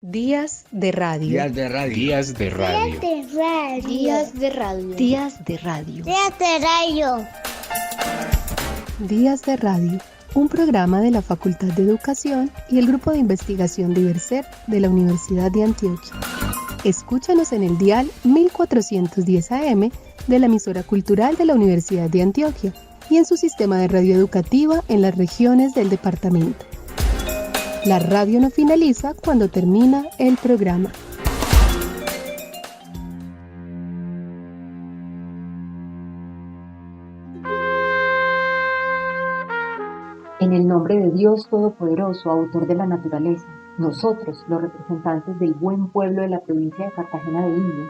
Días de radio. Días de radio. Días de radio. Días de radio. Días de radio. Días de radio. Días de radio. Un programa de la Facultad de Educación y el Grupo de Investigación Diverser de la Universidad de Antioquia. Escúchanos en el dial 1410 AM de la emisora cultural de la Universidad de Antioquia y en su sistema de radio educativa en las regiones del departamento. La radio no finaliza cuando termina el programa. En el nombre de Dios Todopoderoso, autor de la naturaleza, nosotros, los representantes del buen pueblo de la provincia de Cartagena de Indias,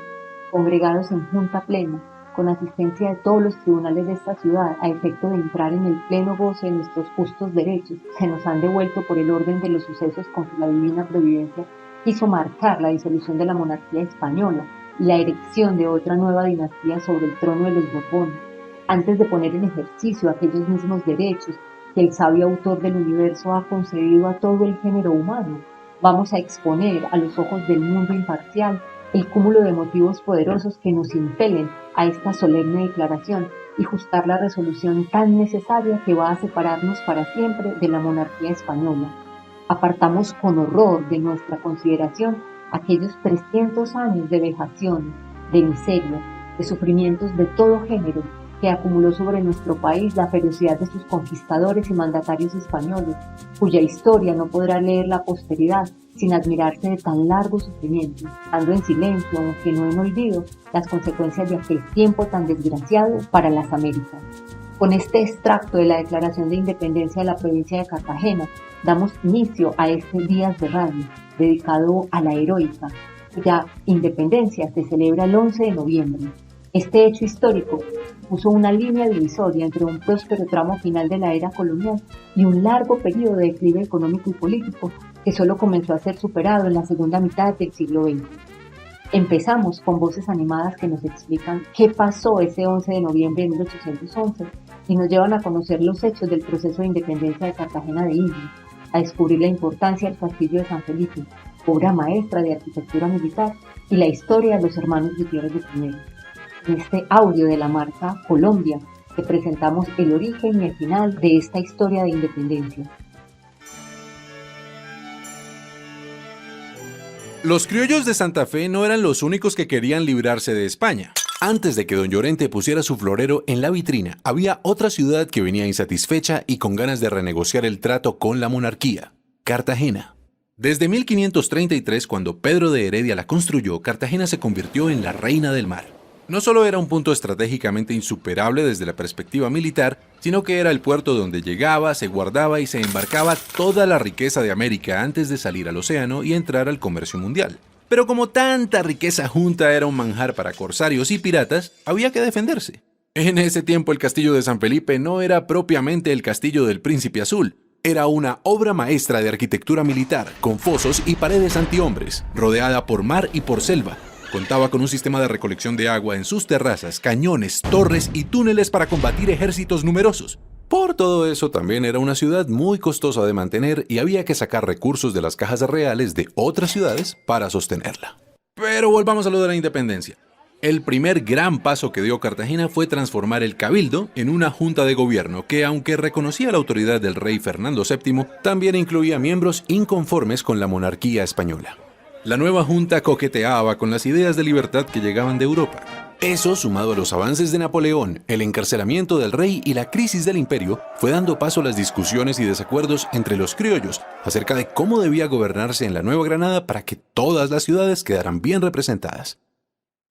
congregados en junta plena, con asistencia de todos los tribunales de esta ciudad, a efecto de entrar en el pleno goce de nuestros justos derechos, que nos han devuelto por el orden de los sucesos con que la divina providencia quiso marcar la disolución de la monarquía española y la erección de otra nueva dinastía sobre el trono de los Borbones, antes de poner en ejercicio aquellos mismos derechos que el sabio autor del universo ha concedido a todo el género humano. Vamos a exponer a los ojos del mundo imparcial el cúmulo de motivos poderosos que nos impelen a esta solemne declaración y justar la resolución tan necesaria que va a separarnos para siempre de la monarquía española. Apartamos con horror de nuestra consideración aquellos 300 años de vejaciones, de miseria, de sufrimientos de todo género que acumuló sobre nuestro país la ferocidad de sus conquistadores y mandatarios españoles, cuya historia no podrá leer la posteridad sin admirarse de tan largo sufrimiento, dando en silencio, aunque no en olvido, las consecuencias de aquel tiempo tan desgraciado para las Américas. Con este extracto de la Declaración de Independencia de la provincia de Cartagena, damos inicio a este Días de Radio, dedicado a la heroica, cuya independencia se celebra el 11 de noviembre. Este hecho histórico puso una línea divisoria entre un próspero tramo final de la era colonial y un largo periodo de declive económico y político que solo comenzó a ser superado en la segunda mitad del siglo XX. Empezamos con voces animadas que nos explican qué pasó ese 11 de noviembre de 1811 y nos llevan a conocer los hechos del proceso de independencia de Cartagena de Indias, a descubrir la importancia del castillo de San Felipe, obra maestra de arquitectura militar, y la historia de los hermanos Gutiérrez de Pineda. En este audio de la marca Colombia, te presentamos el origen y el final de esta historia de independencia. Los criollos de Santa Fe no eran los únicos que querían librarse de España. Antes de que don Llorente pusiera su florero en la vitrina, había otra ciudad que venía insatisfecha y con ganas de renegociar el trato con la monarquía: Cartagena. Desde 1533, cuando Pedro de Heredia la construyó, Cartagena se convirtió en la reina del mar. No solo era un punto estratégicamente insuperable desde la perspectiva militar, sino que era el puerto donde llegaba, se guardaba y se embarcaba toda la riqueza de América antes de salir al océano y entrar al comercio mundial. Pero como tanta riqueza junta era un manjar para corsarios y piratas, había que defenderse. En ese tiempo el castillo de San Felipe no era propiamente el castillo del Príncipe Azul. Era una obra maestra de arquitectura militar, con fosos y paredes antihombres, rodeada por mar y por selva. Contaba con un sistema de recolección de agua en sus terrazas, cañones, torres y túneles para combatir ejércitos numerosos. Por todo eso, también era una ciudad muy costosa de mantener y había que sacar recursos de las cajas reales de otras ciudades para sostenerla. Pero volvamos a lo de la independencia. El primer gran paso que dio Cartagena fue transformar el cabildo en una junta de gobierno que, aunque reconocía la autoridad del rey Fernando VII, también incluía miembros inconformes con la monarquía española. La nueva junta coqueteaba con las ideas de libertad que llegaban de Europa. Eso, sumado a los avances de Napoleón, el encarcelamiento del rey y la crisis del imperio, fue dando paso a las discusiones y desacuerdos entre los criollos acerca de cómo debía gobernarse en la Nueva Granada para que todas las ciudades quedaran bien representadas.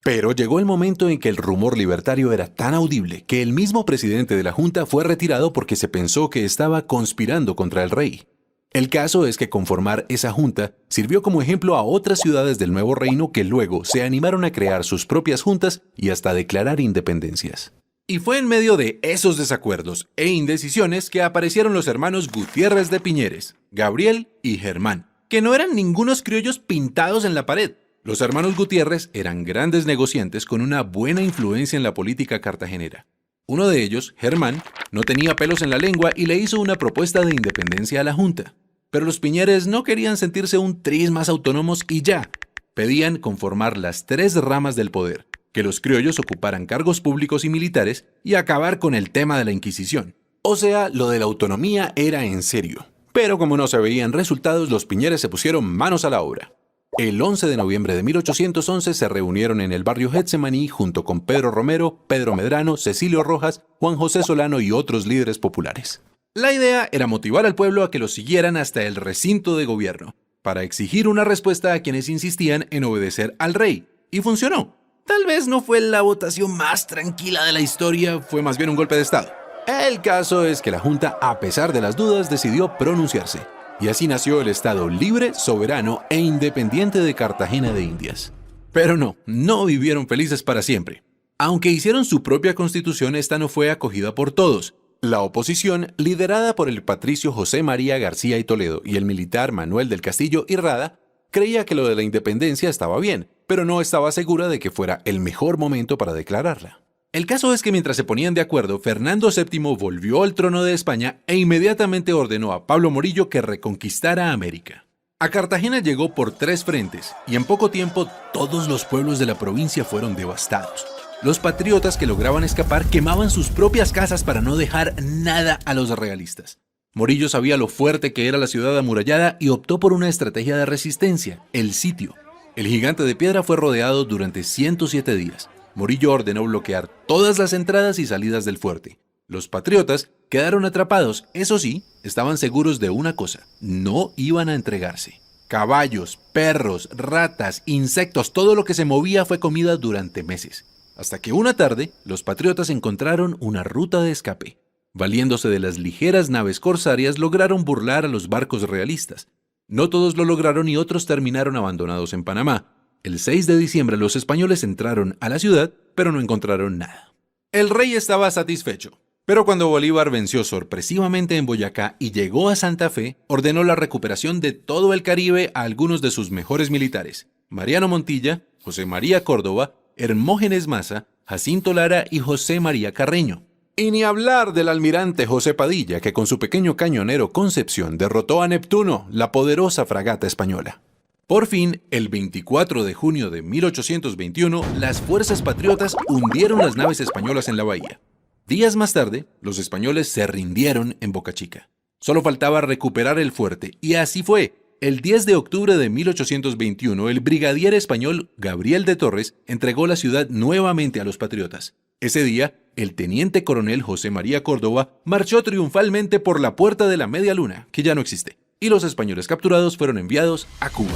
Pero llegó el momento en que el rumor libertario era tan audible que el mismo presidente de la junta fue retirado porque se pensó que estaba conspirando contra el rey. El caso es que conformar esa junta sirvió como ejemplo a otras ciudades del nuevo reino que luego se animaron a crear sus propias juntas y hasta declarar independencias. Y fue en medio de esos desacuerdos e indecisiones que aparecieron los hermanos Gutiérrez de Piñeres, Gabriel y Germán, que no eran ningunos criollos pintados en la pared. Los hermanos Gutiérrez eran grandes negociantes con una buena influencia en la política cartagenera. Uno de ellos, Germán, no tenía pelos en la lengua y le hizo una propuesta de independencia a la Junta. Pero los Piñeres no querían sentirse un tris más autónomos y ya. Pedían conformar las 3 ramas del poder, que los criollos ocuparan cargos públicos y militares y acabar con el tema de la Inquisición. O sea, lo de la autonomía era en serio. Pero como no se veían resultados, los Piñeres se pusieron manos a la obra. El 11 de noviembre de 1811 se reunieron en el barrio Getsemaní junto con Pedro Romero, Pedro Medrano, Cecilio Rojas, Juan José Solano y otros líderes populares. La idea era motivar al pueblo a que los siguieran hasta el recinto de gobierno, para exigir una respuesta a quienes insistían en obedecer al rey. Y funcionó. Tal vez no fue la votación más tranquila de la historia, fue más bien un golpe de estado. El caso es que la Junta, a pesar de las dudas, decidió pronunciarse. Y así nació el Estado libre, soberano e independiente de Cartagena de Indias. Pero no vivieron felices para siempre. Aunque hicieron su propia constitución, esta no fue acogida por todos. La oposición, liderada por el patricio José María García y Toledo y el militar Manuel del Castillo y Rada, creía que lo de la independencia estaba bien, pero no estaba segura de que fuera el mejor momento para declararla. El caso es que mientras se ponían de acuerdo, Fernando VII volvió al trono de España e inmediatamente ordenó a Pablo Morillo que reconquistara América. A Cartagena llegó por 3 frentes y en poco tiempo todos los pueblos de la provincia fueron devastados. Los patriotas que lograban escapar quemaban sus propias casas para no dejar nada a los realistas. Morillo sabía lo fuerte que era la ciudad amurallada y optó por una estrategia de resistencia, el sitio. El gigante de piedra fue rodeado durante 107 días. Morillo ordenó bloquear todas las entradas y salidas del fuerte. Los patriotas quedaron atrapados, eso sí, estaban seguros de una cosa, no iban a entregarse. Caballos, perros, ratas, insectos, todo lo que se movía fue comida durante meses. Hasta que una tarde, los patriotas encontraron una ruta de escape. Valiéndose de las ligeras naves corsarias, lograron burlar a los barcos realistas. No todos lo lograron y otros terminaron abandonados en Panamá. El 6 de diciembre los españoles entraron a la ciudad, pero no encontraron nada. El rey estaba satisfecho, pero cuando Bolívar venció sorpresivamente en Boyacá y llegó a Santa Fe, ordenó la recuperación de todo el Caribe a algunos de sus mejores militares: Mariano Montilla, José María Córdoba, Hermógenes Maza, Jacinto Lara y José María Carreño. Y ni hablar del almirante José Padilla, que con su pequeño cañonero Concepción derrotó a Neptuno, la poderosa fragata española. Por fin, el 24 de junio de 1821, las fuerzas patriotas hundieron las naves españolas en la bahía. Días más tarde, los españoles se rindieron en Boca Chica. Solo faltaba recuperar el fuerte, y así fue. El 10 de octubre de 1821, el brigadier español Gabriel de Torres entregó la ciudad nuevamente a los patriotas. Ese día, el teniente coronel José María Córdoba marchó triunfalmente por la Puerta de la Media Luna, que ya no existe, y los españoles capturados fueron enviados a Cuba.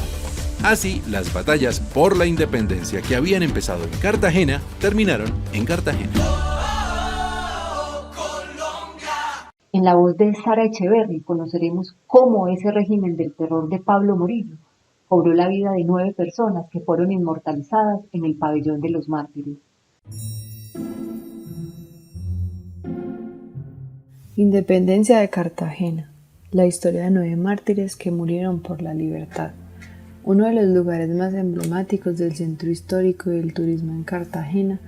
Así, las batallas por la independencia que habían empezado en Cartagena terminaron en Cartagena. En la voz de Sara Echeverri conoceremos cómo ese régimen del terror de Pablo Morillo cobró la vida de 9 personas que fueron inmortalizadas en el pabellón de los mártires. Independencia de Cartagena. La historia de 9 mártires que murieron por la libertad. Uno de los lugares más emblemáticos del centro histórico y del turismo en Cartagena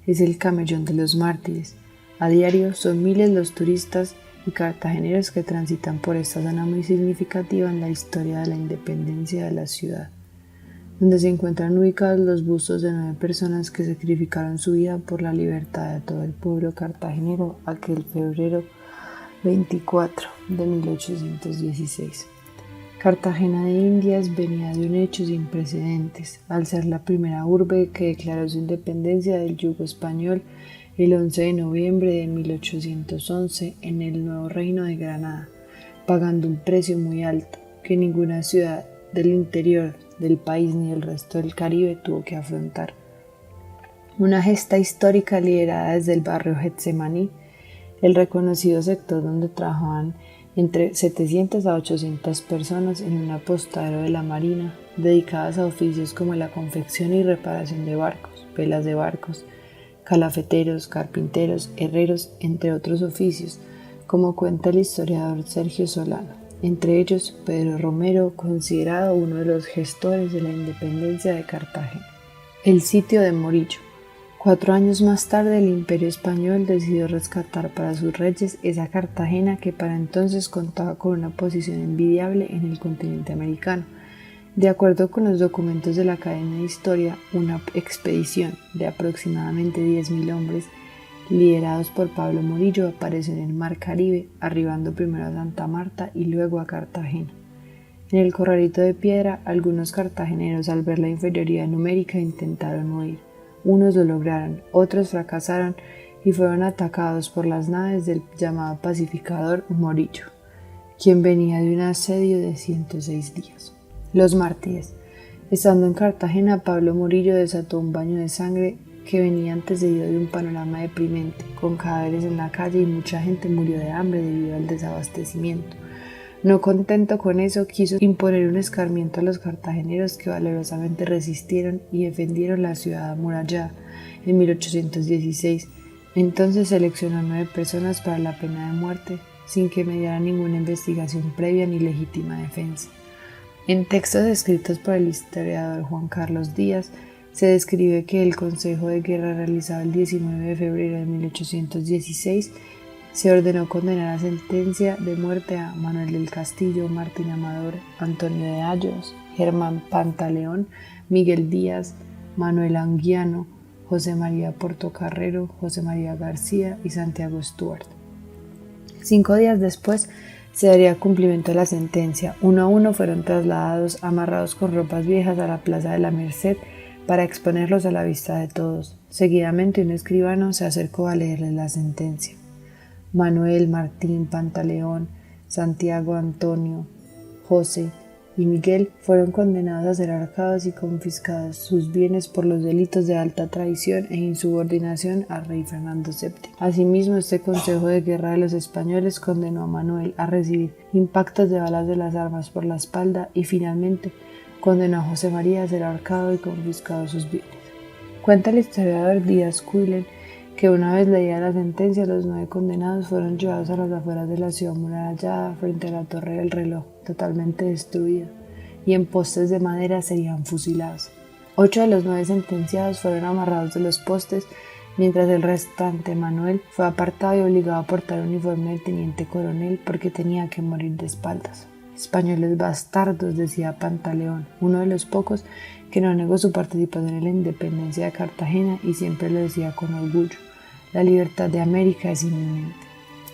es el Camellón de los Mártires. A diario son miles los turistas y cartageneros que transitan por esta zona muy significativa en la historia de la independencia de la ciudad, donde se encuentran ubicados los bustos de 9 personas que sacrificaron su vida por la libertad de todo el pueblo cartagenero aquel febrero 24 de 1816. Cartagena de Indias venía de un hecho sin precedentes, al ser la primera urbe que declaró su independencia del yugo español el 11 de noviembre de 1811 en el nuevo reino de Granada, pagando un precio muy alto que ninguna ciudad del interior del país ni del resto del Caribe tuvo que afrontar. Una gesta histórica liderada desde el barrio Getsemaní, el reconocido sector donde trabajaban entre 700 a 800 personas en un apostadero de la Marina, dedicadas a oficios como la confección y reparación de barcos, velas de barcos, calafeteros, carpinteros, herreros, entre otros oficios, como cuenta el historiador Sergio Solano. Entre ellos, Pedro Romero, considerado uno de los gestores de la independencia de Cartagena. El sitio de Morillo. 4 años más tarde, el Imperio Español decidió rescatar para sus reyes esa Cartagena que para entonces contaba con una posición envidiable en el continente americano. De acuerdo con los documentos de la Academia de Historia, una expedición de aproximadamente 10.000 hombres, liderados por Pablo Morillo, apareció en el Mar Caribe, arribando primero a Santa Marta y luego a Cartagena. En el Corralito de Piedra, algunos cartageneros, al ver la inferioridad numérica, intentaron huir. Unos lo lograron, otros fracasaron y fueron atacados por las naves del llamado pacificador Morillo, quien venía de un asedio de 106 días. Los mártires. Estando en Cartagena, Pablo Morillo desató un baño de sangre que venía antecedido de un panorama deprimente, con cadáveres en la calle y mucha gente murió de hambre debido al desabastecimiento. No contento con eso, quiso imponer un escarmiento a los cartageneros que valerosamente resistieron y defendieron la ciudad amurallada en 1816. Entonces seleccionó 9 personas para la pena de muerte, sin que mediara ninguna investigación previa ni legítima defensa. En textos escritos por el historiador Juan Carlos Díaz, se describe que el Consejo de Guerra realizado el 19 de febrero de 1816 se ordenó condenar a sentencia de muerte a Manuel del Castillo, Martín Amador, Antonio de Ayos, Germán Pantaleón, Miguel Díaz, Manuel Anguiano, José María Portocarrero, José María García y Santiago Stuart. 5 días después se daría cumplimiento a la sentencia. Uno a uno fueron trasladados, amarrados con ropas viejas, a la Plaza de la Merced para exponerlos a la vista de todos. Seguidamente un escribano se acercó a leerles la sentencia. Manuel, Martín, Pantaleón, Santiago, Antonio, José y Miguel fueron condenados a ser ahorcados y confiscados sus bienes por los delitos de alta traición e insubordinación al rey Fernando VII. Asimismo, este Consejo de Guerra de los españoles condenó a Manuel a recibir impactos de balas de las armas por la espalda y finalmente condenó a José María a ser ahorcado y confiscado sus bienes. Cuenta el historiador Díaz Cuillen que una vez leída la sentencia, los 9 condenados fueron llevados a las afueras de la ciudad amurallada frente a la Torre del Reloj, totalmente destruida, y en postes de madera serían fusilados. 8 de los 9 sentenciados fueron amarrados de los postes, mientras el restante, Manuel, fue apartado y obligado a portar uniforme de teniente coronel porque tenía que morir de espaldas. Españoles bastardos, decía Pantaleón, uno de los pocos que no negó su participación en la independencia de Cartagena y siempre lo decía con orgullo: la libertad de América es inminente.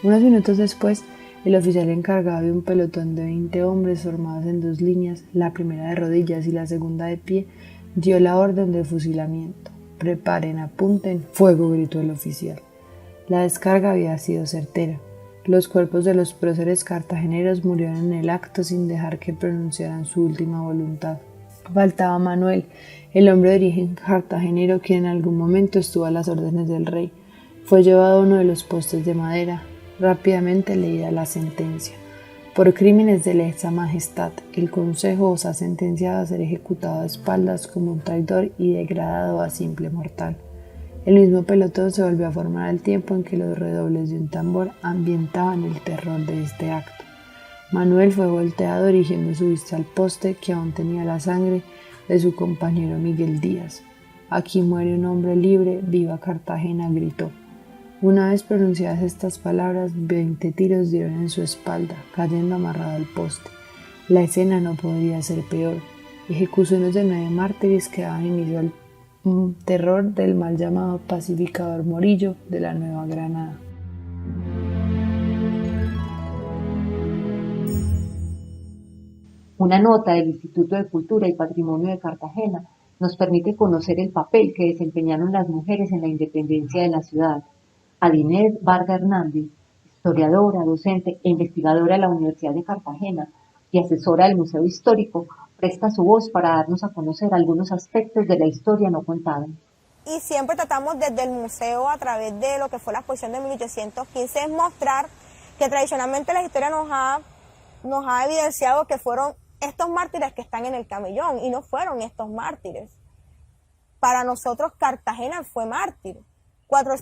Unos minutos después, el oficial encargado de un pelotón de 20 hombres formados en 2 líneas, la primera de rodillas y la segunda de pie, dio la orden de fusilamiento. «Preparen, apunten, fuego», gritó el oficial. La descarga había sido certera. Los cuerpos de los próceres cartageneros murieron en el acto sin dejar que pronunciaran su última voluntad. Faltaba Manuel, el hombre de origen cartagenero, quien en algún momento estuvo a las órdenes del rey. Fue llevado a uno de los postes de madera. Rápidamente leída la sentencia. Por crímenes de lesa majestad, el Consejo os ha sentenciado a ser ejecutado a espaldas como un traidor y degradado a simple mortal. El mismo pelotón se volvió a formar al tiempo en que los redobles de un tambor ambientaban el terror de este acto. Manuel fue volteado dirigiendo su vista al poste que aún tenía la sangre de su compañero Miguel Díaz. «Aquí muere un hombre libre, viva Cartagena», gritó. Una vez pronunciadas estas palabras, 20 tiros dieron en su espalda, cayendo amarrado al poste. La escena no podría ser peor. Ejecuciones de 9 mártires que daban inicio al terror del mal llamado pacificador Morillo de la Nueva Granada. Una nota del Instituto de Cultura y Patrimonio de Cartagena nos permite conocer el papel que desempeñaron las mujeres en la independencia de la ciudad. Adinés Varga Hernández, historiadora, docente e investigadora de la Universidad de Cartagena y asesora del Museo Histórico, presta su voz para darnos a conocer algunos aspectos de la historia no contada. Y siempre tratamos desde el museo, a través de lo que fue la exposición de 1815, es mostrar que tradicionalmente la historia nos ha evidenciado que fueron estos mártires que están en el camellón, y no fueron estos mártires. Para nosotros Cartagena fue mártir.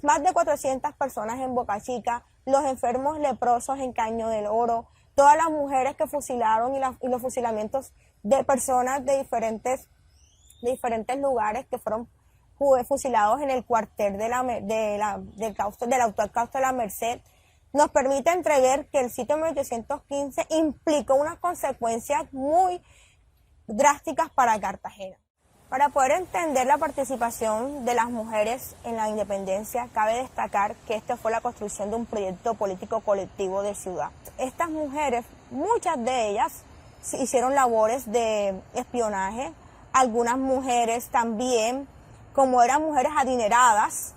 Más de 400 personas en Boca Chica, los enfermos leprosos en Caño del Oro, todas las mujeres que fusilaron y los fusilamientos de personas de diferentes lugares que fueron fusilados en el cuartel del actual Causto de la Merced, nos permite entrever que el sitio de 1815 implicó unas consecuencias muy drásticas para Cartagena. Para poder entender la participación de las mujeres en la independencia, cabe destacar que esta fue la construcción de un proyecto político colectivo de ciudad. Estas mujeres, muchas de ellas, hicieron labores de espionaje. Algunas mujeres también, como eran mujeres adineradas,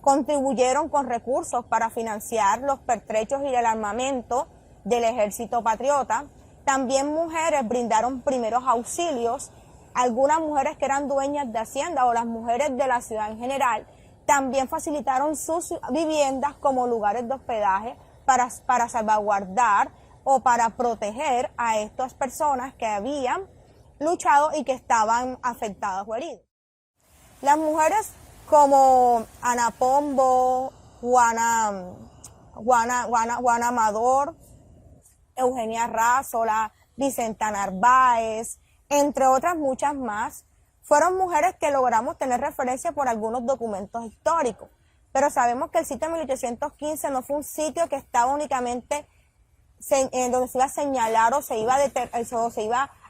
contribuyeron con recursos para financiar los pertrechos y el armamento del ejército patriota. También mujeres brindaron primeros auxilios. Algunas mujeres que eran dueñas de hacienda o las mujeres de la ciudad en general también facilitaron sus viviendas como lugares de hospedaje para salvaguardar o para proteger a estas personas que habían luchado y que estaban afectadas o heridas. Las mujeres como Ana Pombo, Juana Amador, Eugenia Rázola, Vicenta Narváez, entre otras muchas más, fueron mujeres que logramos tener referencia por algunos documentos históricos. Pero sabemos que el sitio de 1815 no fue un sitio que estaba únicamente donde se iba a señalar o se iba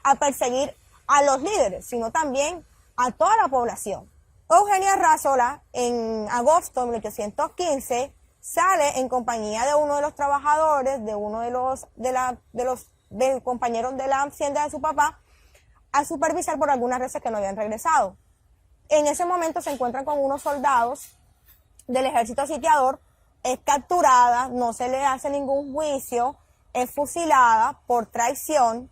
a perseguir a los líderes, sino también a toda la población. Eugenia Rázola, en agosto de 1815, sale en compañía de uno de los trabajadores, de uno de los compañeros de la hacienda de su papá, a supervisar por algunas veces que no habían regresado. En ese momento se encuentran con unos soldados del ejército sitiador, es capturada, no se le hace ningún juicio, es fusilada por traición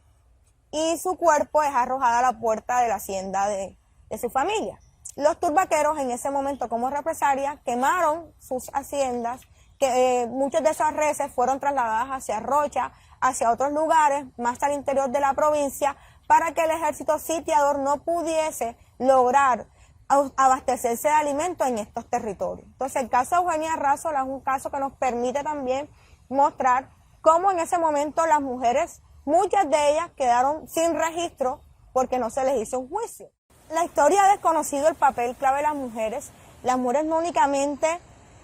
y su cuerpo es arrojado a la puerta de la hacienda de su familia. Los turbaqueros en ese momento, como represalia, quemaron sus haciendas, que muchas de esas reses fueron trasladadas hacia Rocha, hacia otros lugares más al interior de la provincia, para que el ejército sitiador no pudiese lograr abastecerse de alimentos en estos territorios. Entonces el caso de Eugenia Rázola es un caso que nos permite también mostrar cómo en ese momento las mujeres, muchas de ellas quedaron sin registro porque no se les hizo un juicio. La historia ha desconocido el papel clave de las mujeres no únicamente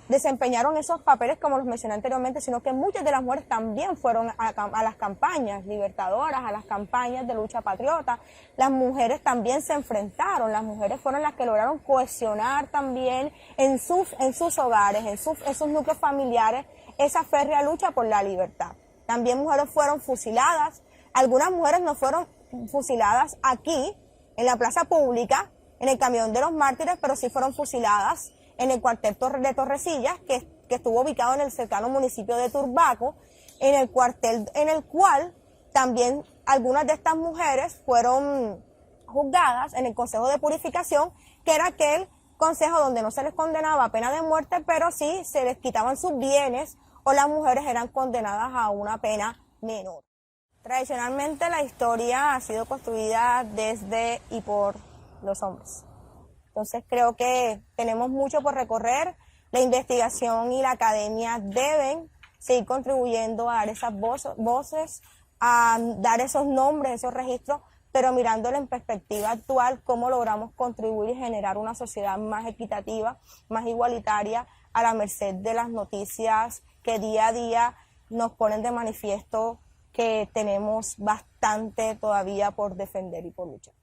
desempeñaron esos papeles como los mencioné anteriormente, sino que muchas de las mujeres también fueron a las campañas libertadoras, a las campañas de lucha patriota. Las mujeres también se enfrentaron, las mujeres fueron las que lograron cohesionar también en sus hogares, en sus núcleos familiares, esa férrea lucha por la libertad. También mujeres fueron fusiladas, algunas mujeres no fueron fusiladas aquí, en la plaza pública, en el camión de los mártires, pero sí fueron fusiladas en el cuartel de Torrecillas, que estuvo ubicado en el cercano municipio de Turbaco, en el cuartel en el cual también algunas de estas mujeres fueron juzgadas en el Consejo de Purificación, que era aquel consejo donde no se les condenaba a pena de muerte, pero sí se les quitaban sus bienes o las mujeres eran condenadas a una pena menor. Tradicionalmente la historia ha sido construida desde y por los hombres. Entonces creo que tenemos mucho por recorrer. La investigación y la academia deben seguir contribuyendo a dar esas voces, a dar esos nombres, esos registros, pero mirándolo en perspectiva actual, cómo logramos contribuir y generar una sociedad más equitativa, más igualitaria, a la merced de las noticias que día a día nos ponen de manifiesto que tenemos bastante todavía por defender y por luchar.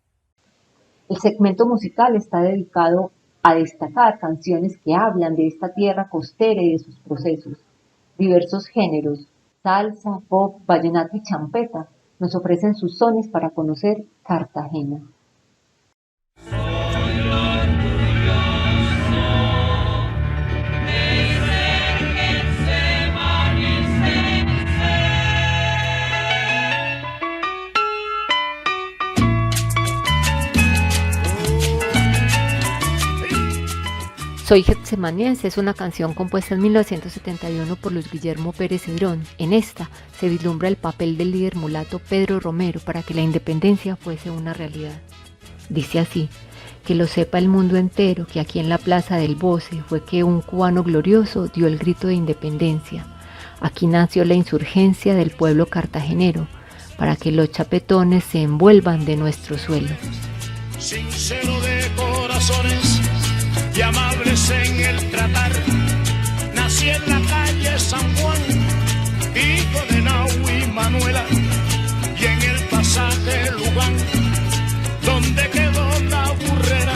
El segmento musical está dedicado a destacar canciones que hablan de esta tierra costera y de sus procesos. Diversos géneros, salsa, pop, vallenato y champeta, nos ofrecen sus sones para conocer Cartagena. Soy Getsemaniense es una canción compuesta en 1971 por Luis Guillermo Pérez Cedrón. En esta se vislumbra el papel del líder mulato Pedro Romero para que la independencia fuese una realidad. Dice así: que lo sepa el mundo entero que aquí en la Plaza del Voce fue que un cubano glorioso dio el grito de independencia. Aquí nació la insurgencia del pueblo cartagenero para que los chapetones se envuelvan de nuestro suelo. Sincero de corazones, y amables en el tratar. Nací en la calle San Juan, hijo de Nahui y Manuela, y en el pasaje Lugán, donde quedó la burrera,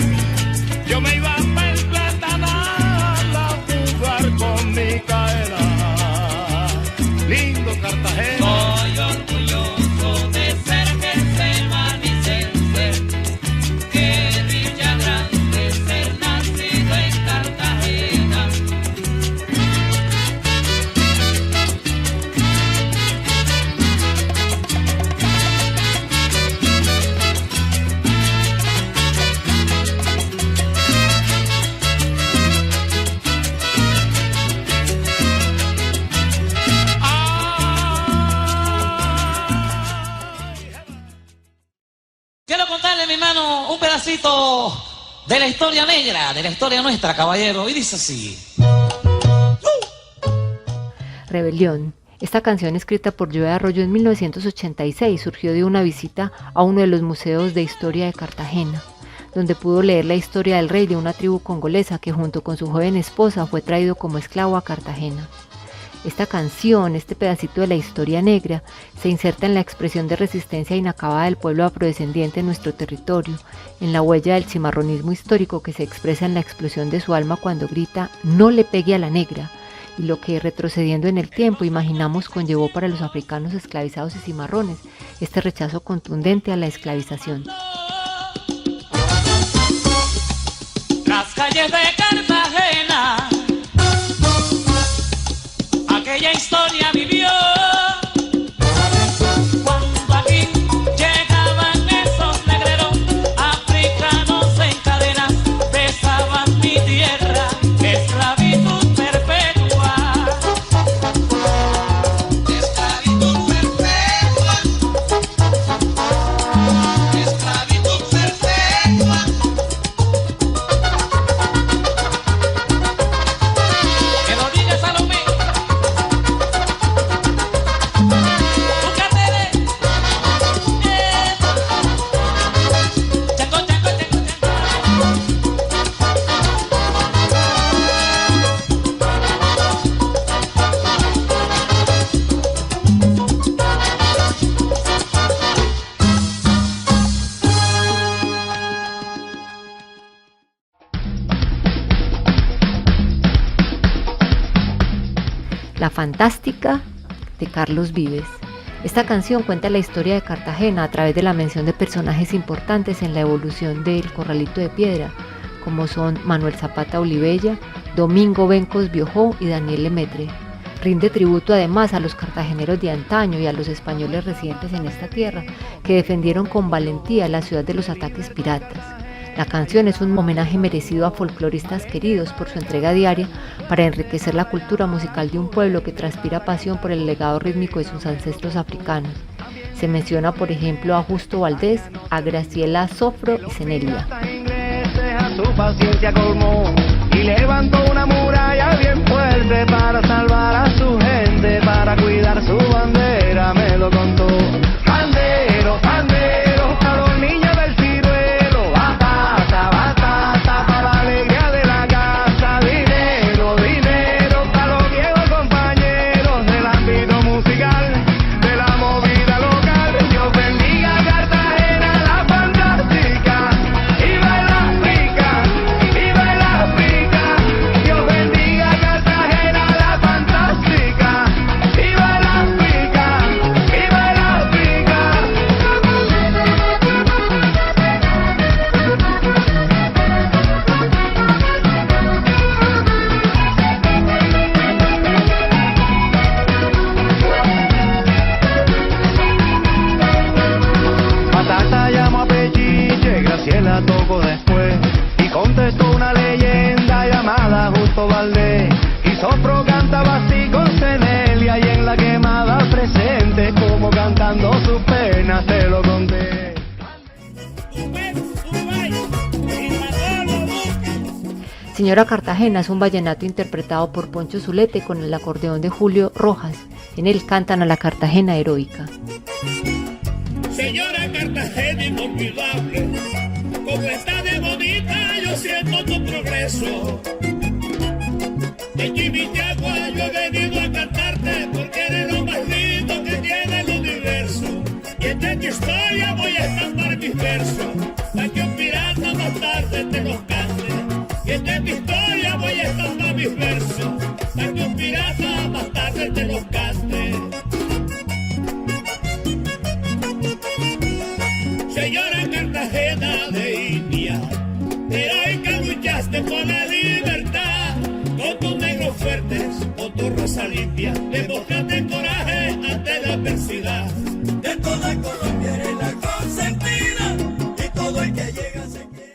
yo me iba para el Platanal a jugar con Micaela. Lindo Cartagena. Soy orgulloso de ser germanicense, qué dicha grande ser nacido en Cartagena. Quiero contarle, mi hermano, un pedacito de la historia negra, de la historia nuestra, caballero, y dice así. Rebelión. Esta canción, escrita por Joe Arroyo en 1986, surgió de una visita a uno de los museos de historia de Cartagena, donde pudo leer la historia del rey de una tribu congolesa que junto con su joven esposa fue traído como esclavo a Cartagena. Esta canción, este pedacito de la historia negra, se inserta en la expresión de resistencia inacabada del pueblo afrodescendiente en nuestro territorio, en la huella del cimarronismo histórico que se expresa en la explosión de su alma cuando grita «No le pegue a la negra», y lo que, retrocediendo en el tiempo, imaginamos conllevó para los africanos esclavizados y cimarrones este rechazo contundente a la esclavización. Las calles de Cartagena, aquella historia vivió cuando aquí llegaban esos negreros africanos en cadenas, besaban mi tierra, esclavitud perpetua. Esclavitud perpetua. Esclavitud perpetua. Que lo diga Salomé. La Fantástica, de Carlos Vives. Esta canción cuenta la historia de Cartagena a través de la mención de personajes importantes en la evolución del Corralito de Piedra, como son Manuel Zapata Olivella, Domingo Bencos Biojó y Daniel Lemaitre. Rinde tributo además a los cartageneros de antaño y a los españoles residentes en esta tierra, que defendieron con valentía la ciudad de los ataques piratas. La canción es un homenaje merecido a folcloristas queridos por su entrega diaria para enriquecer la cultura musical de un pueblo que transpira pasión por el legado rítmico de sus ancestros africanos. Se menciona, por ejemplo, a Justo Valdés, a Graciela Sofro y Cenelia. Su paciencia colmó y levantó una muralla bien fuerte para salvar a su gente, para cuidar su bandera, me lo contó. Bandero, bandero, a los niños del ciruelo, batata, batata, para la alegría de la casa, dinero, dinero, a los viejos compañeros del ámbito musical, de la movida local. Dios bendiga a Cartagena, la fantástica, viva el África, viva el África. Dios bendiga a Cartagena, la fantástica, viva el África, viva el África. Batata llamó a Pechiche, Graciela tocó después y contestó una leyenda llamada Justo Valdés. Y Sofro cantaba así con Cenelia y en la quemada presente, como cantando sus penas se lo conté. Señora Cartagena es un vallenato interpretado por Poncho Zulete con el acordeón de Julio Rojas. En él cantan a la Cartagena heroica. Señora Cartagena inolvidable, como está de bonita, yo haciendo tu progreso. De Chimichagua yo he venido a cantarte porque eres lo más lindo que tiene el universo. Y esta es tu historia, voy a estampar mis versos, para que un pirata más tarde te los cante. Y esta es tu historia, voy a estampar mis versos, para que un pirata más tarde te los cante. Señora Cartagena de India, heroica luchaste por la libertad, con tus negros fuertes, con tu raza limpia, demostraste coraje ante la adversidad. De toda Colombia eres la consentida, y todo el que llega se quiere.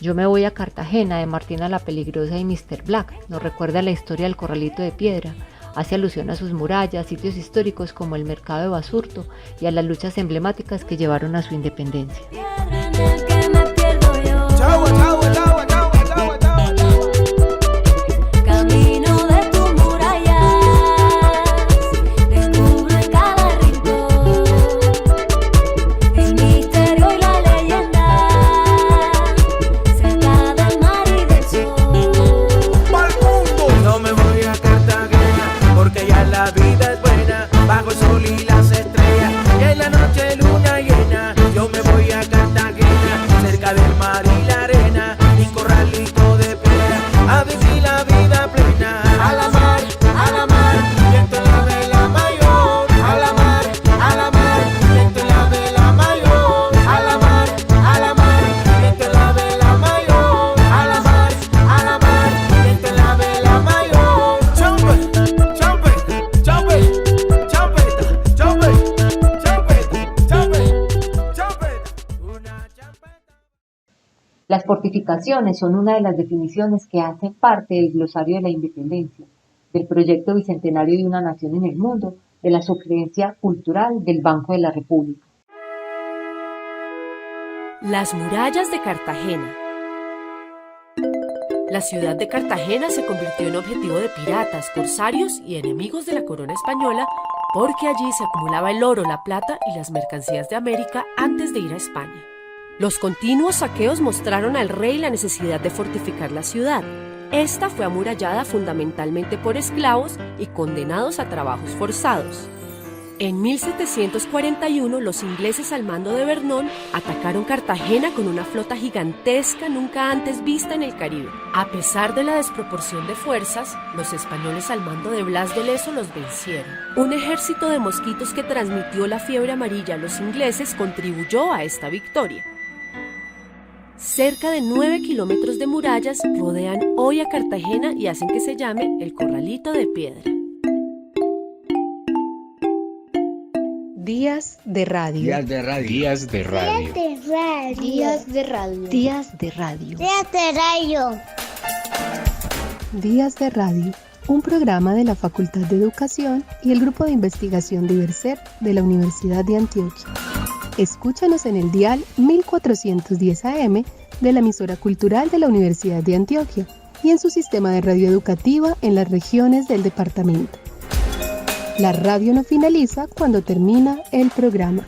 Yo me voy a Cartagena, de Martina la Peligrosa y Mr. Black, nos recuerda la historia del Corralito de Piedra. Hace alusión a sus murallas, sitios históricos como el mercado de Basurto y a las luchas emblemáticas que llevaron a su independencia. Las fortificaciones son una de las definiciones que hacen parte del glosario de la independencia, del proyecto bicentenario de una nación en el mundo, de la sugerencia cultural del Banco de la República. Las murallas de Cartagena. La ciudad de Cartagena se convirtió en objetivo de piratas, corsarios y enemigos de la corona española porque allí se acumulaba el oro, la plata y las mercancías de América antes de ir a España. Los continuos saqueos mostraron al rey la necesidad de fortificar la ciudad. Esta fue amurallada fundamentalmente por esclavos y condenados a trabajos forzados. En 1741, los ingleses al mando de Vernon atacaron Cartagena con una flota gigantesca nunca antes vista en el Caribe. A pesar de la desproporción de fuerzas, los españoles al mando de Blas de Lezo los vencieron. Un ejército de mosquitos que transmitió la fiebre amarilla a los ingleses contribuyó a esta victoria. Cerca de 9 kilómetros de murallas rodean hoy a Cartagena y hacen que se llame el Corralito de Piedra. Días de radio. Días de radio. Días de radio. Días de radio. Días de radio. Días de radio. Días de radio. Un programa de la Facultad de Educación y el Grupo de Investigación de Ibercer de la Universidad de Antioquia. Escúchanos en el dial 1410 AM de la emisora cultural de la Universidad de Antioquia y en su sistema de radio educativa en las regiones del departamento. La radio no finaliza cuando termina el programa.